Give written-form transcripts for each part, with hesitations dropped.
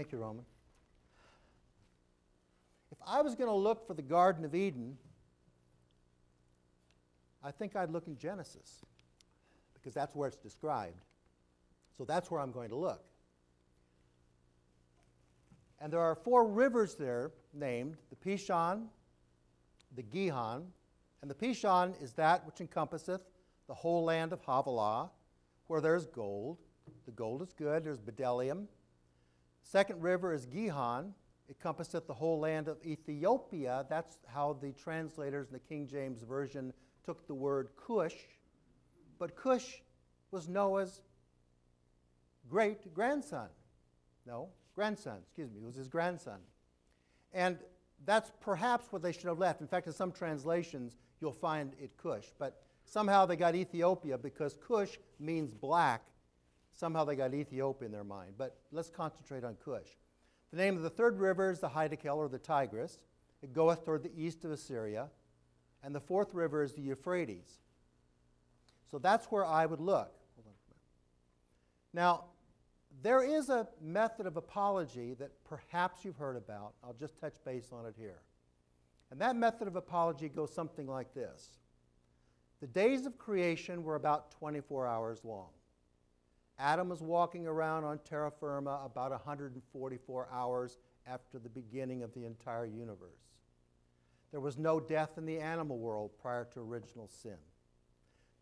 Thank you, Roman. If I was going to look for the Garden of Eden, I think I'd look in Genesis, because that's where it's described. So that's where I'm going to look. And there are 4 rivers there named, the Pishon, the Gihon, and the Pishon is that which encompasseth the whole land of Havilah, where there's gold. The gold is good. There's bdellium. Second river is Gihon. It encompasseth the whole land of Ethiopia. That's how the translators in the King James Version took the word Cush. But Cush was Noah's great-grandson. No, grandson, excuse me. It was his grandson. And that's perhaps what they should have left. In fact, in some translations, you'll find it Cush. But somehow they got Ethiopia because Cush means black. Somehow they got Ethiopia in their mind. But let's concentrate on Cush. The name of the third river is the Hiddekel, or the Tigris. It goeth toward the east of Assyria. And the fourth river is the Euphrates. So that's where I would look. Hold on a minute. Now, there is a method of apology that perhaps you've heard about. I'll just touch base on it here. And that method of apology goes something like this. The days of creation were about 24 hours long. Adam was walking around on terra firma about 144 hours after the beginning of the entire universe. There was no death in the animal world prior to original sin.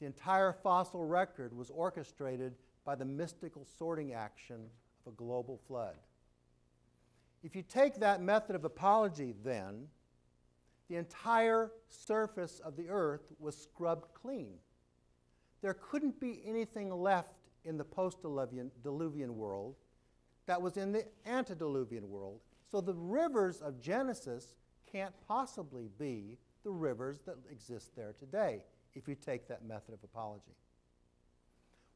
The entire fossil record was orchestrated by the mystical sorting action of a global flood. If you take that method of apology, then, the entire surface of the earth was scrubbed clean. There couldn't be anything left in the post-diluvian world that was in the antediluvian world. So the rivers of Genesis can't possibly be the rivers that exist there today if you take that method of apology.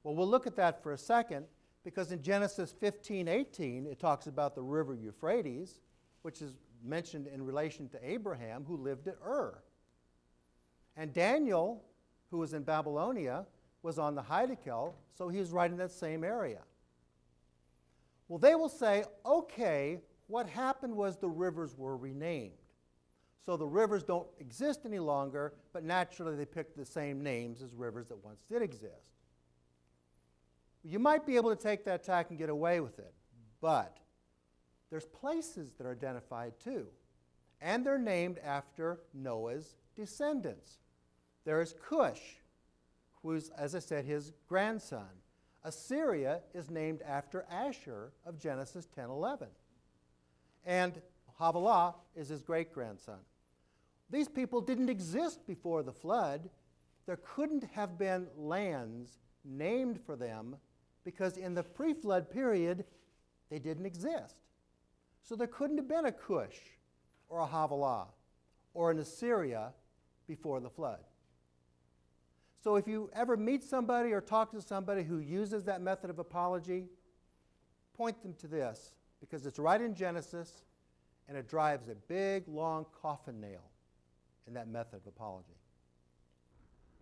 Well, we'll look at that for a second, because in Genesis 15:18, it talks about the river Euphrates, which is mentioned in relation to Abraham, who lived at Ur. And Daniel, who was in Babylonia, was on the Hiddekel, so he was right in that same area. Well, they will say, okay, what happened was the rivers were renamed. So the rivers don't exist any longer, but naturally they picked the same names as rivers that once did exist. You might be able to take that tack and get away with it, but there's places that are identified too, and they're named after Noah's descendants. There is Cush, who's, as I said, his grandson. Assyria is named after Ashur of Genesis 10:11. And Havilah is his great-grandson. These people didn't exist before the flood. There couldn't have been lands named for them because in the pre-flood period, they didn't exist. So there couldn't have been a Cush or a Havilah or an Assyria before the flood. So if you ever meet somebody or talk to somebody who uses that method of apology, point them to this, because it's right in Genesis, and it drives a big, long coffin nail in that method of apology.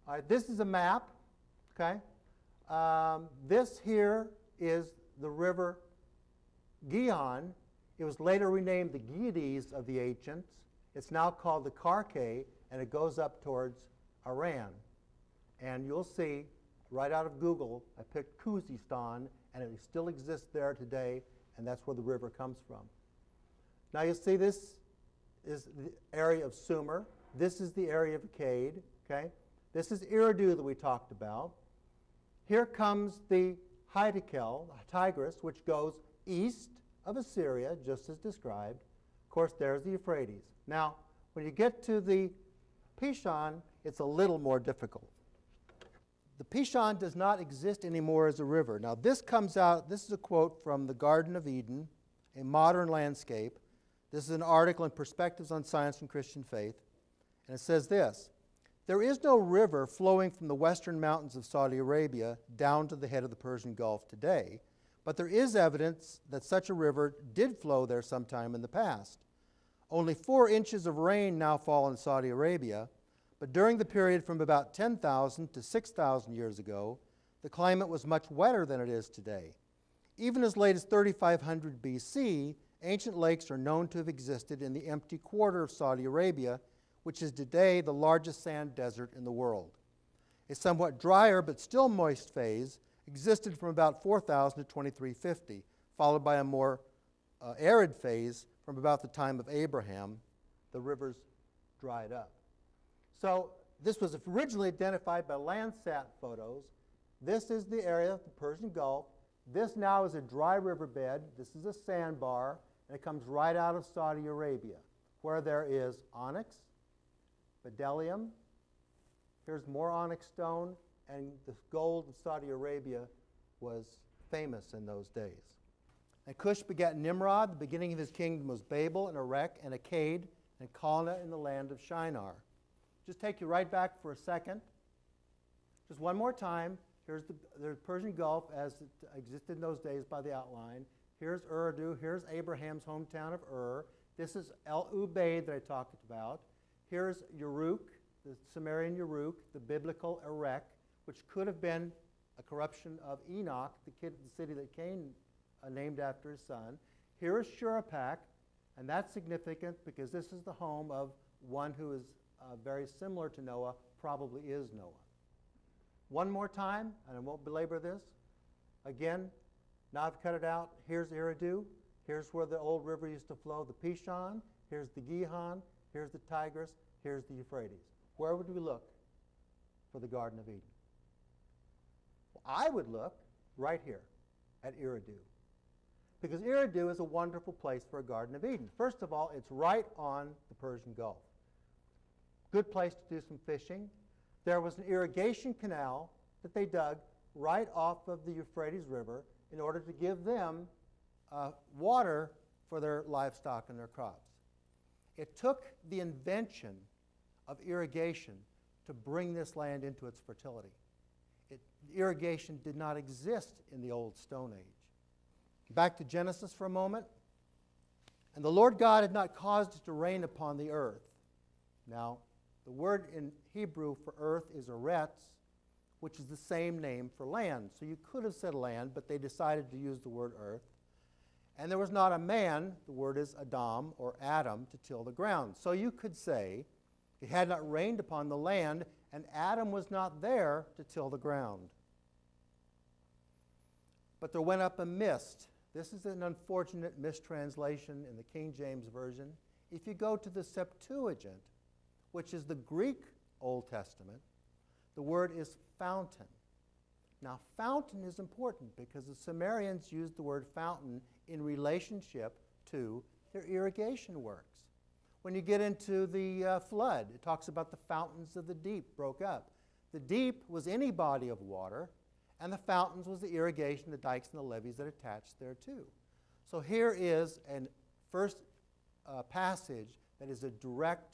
All right, this is a map, okay? This here is the river Gihon. It was later renamed the Gyades of the ancients. It's now called the Karkay, and it goes up towards Iran. And you'll see, right out of Google, I picked Khuzestan, and it still exists there today, and that's where the river comes from. Now you see this is the area of Sumer. This is the area of Akkad, okay? This is Eridu that we talked about. Here comes the Hiddekel, Tigris, which goes east of Assyria, just as described. Of course, there's the Euphrates. Now, when you get to the Pishon, it's a little more difficult. The Pishon does not exist anymore as a river. Now, this comes out, this is a quote from the Garden of Eden, A Modern Landscape. This is an article in Perspectives on Science and Christian Faith. And it says this: there is no river flowing from the western mountains of Saudi Arabia down to the head of the Persian Gulf today, but there is evidence that such a river did flow there sometime in the past. Only 4 inches of rain now fall in Saudi Arabia, but during the period from about 10,000 to 6,000 years ago, the climate was much wetter than it is today. Even as late as 3500 BC, ancient lakes are known to have existed in the empty quarter of Saudi Arabia, which is today the largest sand desert in the world. A somewhat drier but still moist phase existed from about 4000 to 2350, followed by a more arid phase from about the time of Abraham. The rivers dried up. So this was originally identified by Landsat photos. This is the area of the Persian Gulf. This now is a dry riverbed. This is a sandbar, and it comes right out of Saudi Arabia, where there is onyx, bdellium. Here's more onyx stone, and the gold in Saudi Arabia was famous in those days. And Cush begat Nimrod. The beginning of his kingdom was Babel and Erech and Akkad and Calneh in the land of Shinar. Just take you right back for a second. Just one more time. Here's the Persian Gulf as it existed in those days by the outline. Here's Urdu. Here's Abraham's hometown of Ur. This is El Ubaid that I talked about. Here's Uruk, the Sumerian Uruk, the biblical Erech, which could have been a corruption of Enoch, the city that Cain named after his son. Here is Shurappak, and that's significant because this is the home of one who is very similar to Noah, probably is Noah. One more time, and I won't belabor this. Again, now I've cut it out. Here's Eridu. Here's where the old river used to flow, the Pishon. Here's the Gihon. Here's the Tigris. Here's the Euphrates. Where would we look for the Garden of Eden? Well, I would look right here at Eridu, because Eridu is a wonderful place for a Garden of Eden. First of all, it's right on the Persian Gulf. Good place to do some fishing. There was an irrigation canal that they dug right off of the Euphrates River in order to give them water for their livestock and their crops. It took the invention of irrigation to bring this land into its fertility. Irrigation did not exist in the old Stone Age. Back to Genesis for a moment. And the Lord God had not caused it to rain upon the earth. Now, the word in Hebrew for earth is eretz, which is the same name for land. So you could have said land, but they decided to use the word earth. And there was not a man, the word is Adam or Adam, to till the ground. So you could say it had not rained upon the land, and Adam was not there to till the ground. But there went up a mist. This is an unfortunate mistranslation in the King James Version. If you go to the Septuagint, which is the Greek Old Testament, the word is fountain. Now, fountain is important because the Sumerians used the word fountain in relationship to their irrigation works. When you get into the flood, it talks about the fountains of the deep broke up. The deep was any body of water, and the fountains was the irrigation, the dikes, and the levees that attached thereto. So here is a first passage that is a direct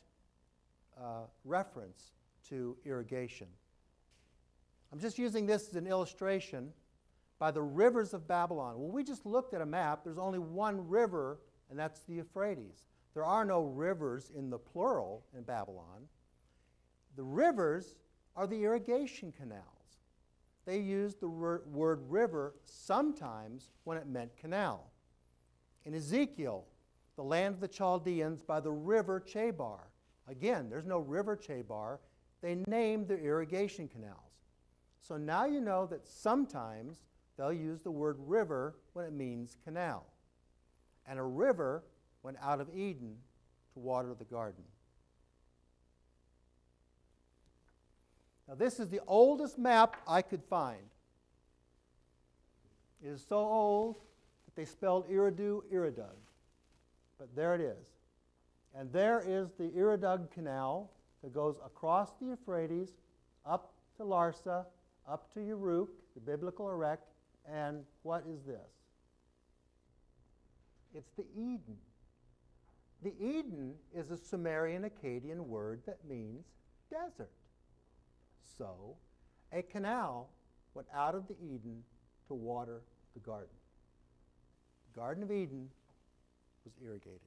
reference to irrigation. I'm just using this as an illustration by the rivers of Babylon. Well, we just looked at a map. There's only one river, and that's the Euphrates. There are no rivers in the plural in Babylon. The rivers are the irrigation canals. They used the word river sometimes when it meant canal. In Ezekiel, the land of the Chaldeans by the river Chebar. Again, there's no river Chebar. They named their irrigation canals. So now you know that sometimes they'll use the word river when it means canal. And a river went out of Eden to water the garden. Now this is the oldest map I could find. It is so old that they spelled Eridu, Iridug. But there it is. And there is the Iridug Canal that goes across the Euphrates, up to Larsa, up to Uruk, the biblical Erech, and what is this? It's the Eden. The Eden is a Sumerian Akkadian word that means desert. So, a canal went out of the Eden to water the garden. The Garden of Eden was irrigated.